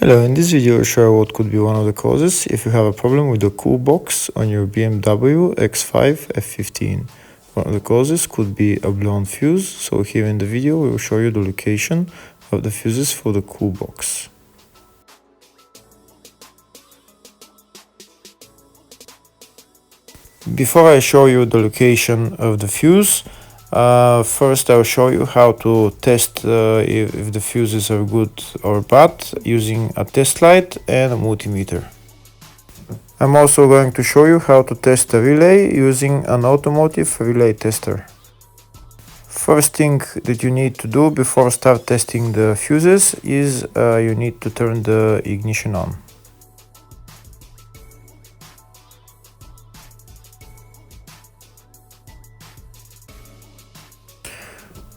Hello, in this video I'll show what could be one of the causes if you have a problem with the Coolbox on your BMW X5 F15. One of the causes could be a blown fuse, so here in the video we will show you the location of the fuses for the Coolbox. Before I show you the location of the fuse, first I'll show you how to test if the fuses are good or bad using a test light and a multimeter. I'm also going to show you how to test a relay using an automotive relay tester. First thing that you need to do before start testing the fuses is you need to turn the ignition on.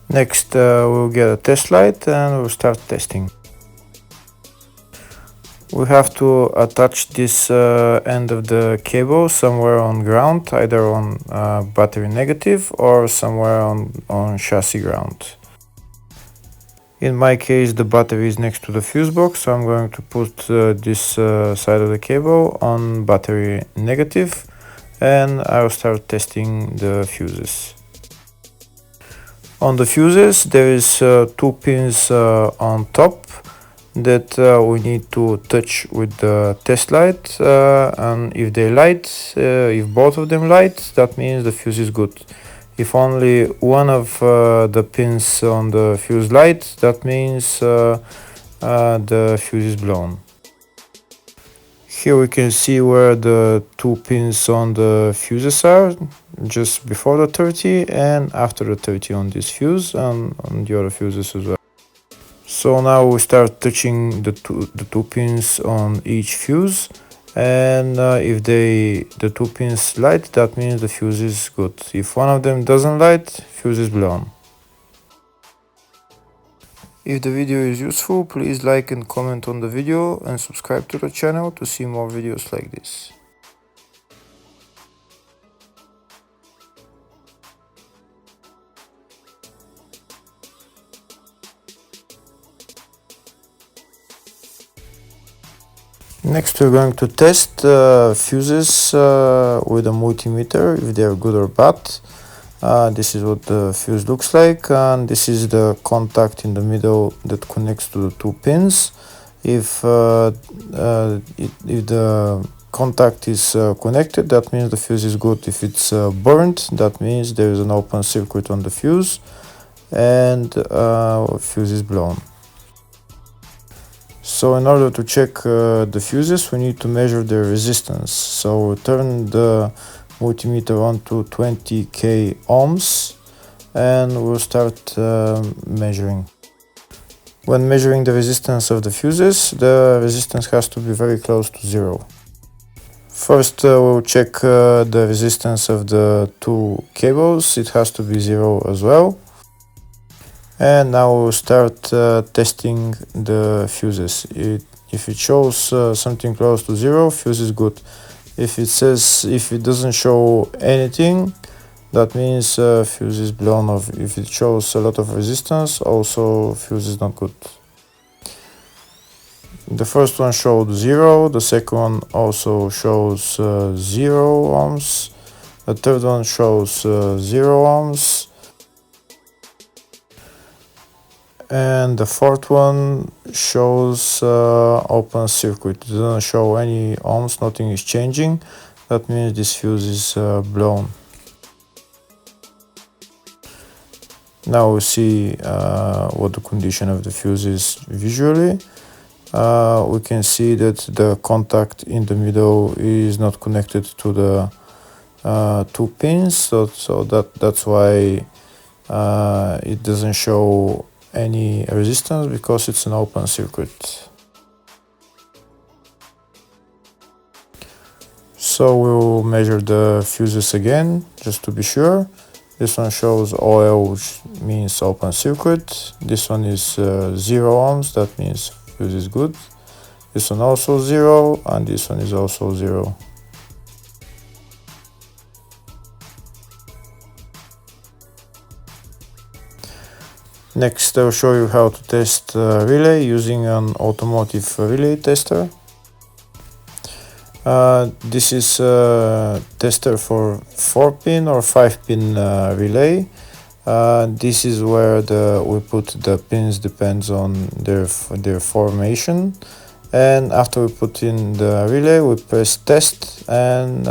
Next we'll get a test light and we'll start testing. We have to attach this end of the cable somewhere on ground, either on battery negative or somewhere on chassis ground. In my case the battery is next to the fuse box, so I'm going to put this side of the cable on battery negative and I'll start testing the fuses. On the fuses there is two pins on top that we need to touch with the test light, and if they light, if both of them light, that means the fuse is good. If only one of the pins on the fuse light, that means the fuse is blown. Here we can see where the two pins on the fuses are, just before the 30 and after the 30 on this fuse and on the other fuses as well. So now we start touching the two pins on each fuse, and if the two pins light, that means the fuse is good. If one of them doesn't light, fuse is blown. If the video is useful, please like and comment on the video and subscribe to the channel to see more videos like this. Next we're going to test fuses with a multimeter, if they are good or bad. This is what the fuse looks like, and this is the contact in the middle that connects to the two pins. If the contact is connected, that means the fuse is good. If it's burnt, that means there is an open circuit on the fuse and fuse is blown. So in order to check the fuses, we need to measure their resistance. So we turn the multimeter on to 20k ohms and we'll start measuring. When measuring the resistance of the fuses, the resistance has to be very close to zero. First we'll check the resistance of the two cables. It has to be zero as well. And now we'll start testing the fuses. If it shows something close to zero, fuse is good. If it doesn't show anything, that means fuse is blown off. If it shows a lot of resistance, also fuse is not good. The first one showed 0, the second one also shows 0 ohms, the third one shows 0 ohms, and the fourth one shows open circuit. It doesn't show any ohms, nothing is changing. That means this fuse is blown. Now we see what the condition of the fuse is visually. We can see that the contact in the middle is not connected to the two pins, so that's why it doesn't show any resistance, because it's an open circuit. So we'll measure the fuses again just to be sure. This one shows OL, which means open circuit. This one is 0 ohms, that means fuse is good. This one also 0, and this one is also 0. Next, I'll show you how to test relay using an automotive relay tester. This is a tester for 4-pin or 5-pin relay. This is where we put the pins, depends on their formation. And after we put in the relay, we press test, and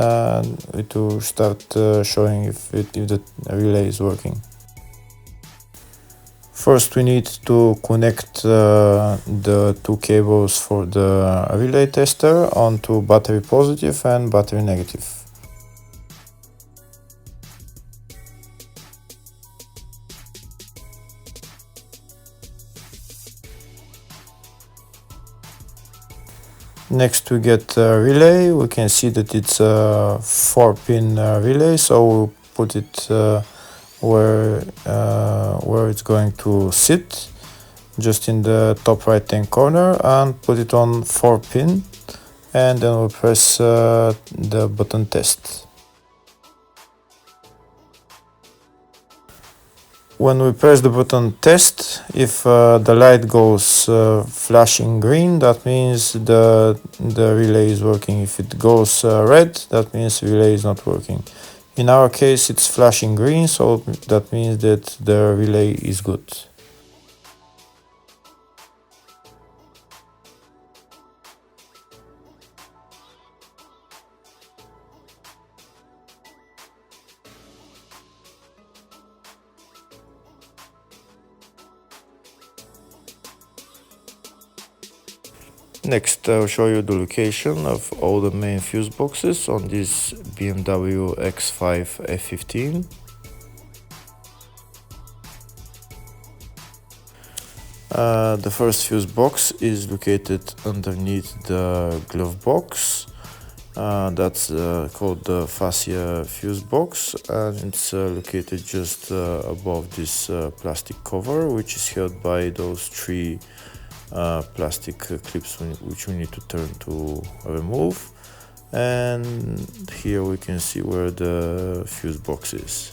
it will start showing if the relay is working. First, we need to connect the two cables for the relay tester onto battery positive and battery negative. Next, we get a relay. We can see that it's a 4-pin relay, so we'll put it where it's going to sit, just in the top right hand corner, and put it on 4-pin, and then we'll press the button test. When we press the button test, if the light goes flashing green, that means the relay is working. If it goes red, that means the relay is not working. In our case, it's flashing green, so that means that the relay is good. Next, I'll show you the location of all the main fuse boxes on this BMW X5 F15. The first fuse box is located underneath the glove box. That's called the fascia fuse box, and it's located just above this plastic cover, which is held by those three plastic clips which we need to turn to remove. And here we can see where the fuse box is.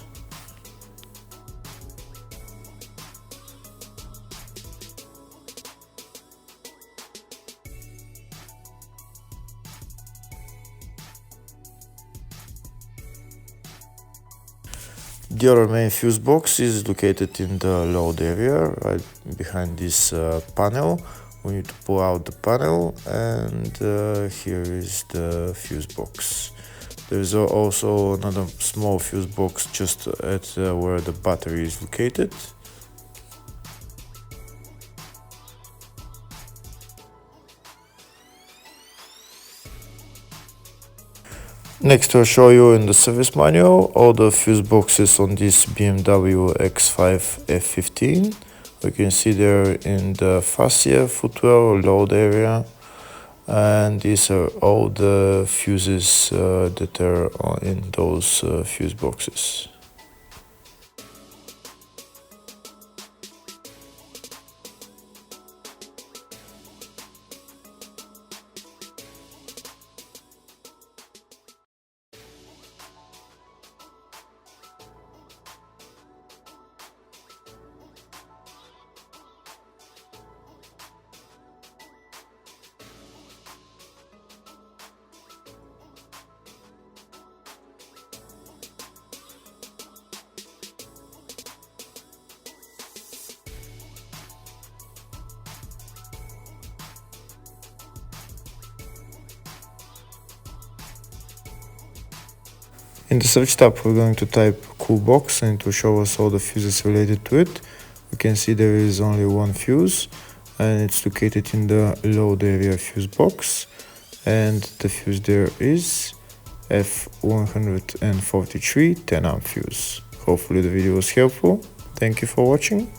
The other main fuse box is located in the load area, right behind this panel. We need to pull out the panel, and here is the fuse box. There is also another small fuse box just at where the battery is located. Next, I'll show you in the service manual all the fuse boxes on this BMW X5 F15. We can see there in the fascia, footwell, load area, and these are all the fuses that are in those fuse boxes. In the search tab, we're going to type Coolbox, and it will show us all the fuses related to it. We can see there is only one fuse, and it's located in the load area fuse box, and the fuse there is F143 10 amp fuse. Hopefully the video was helpful. Thank you for watching.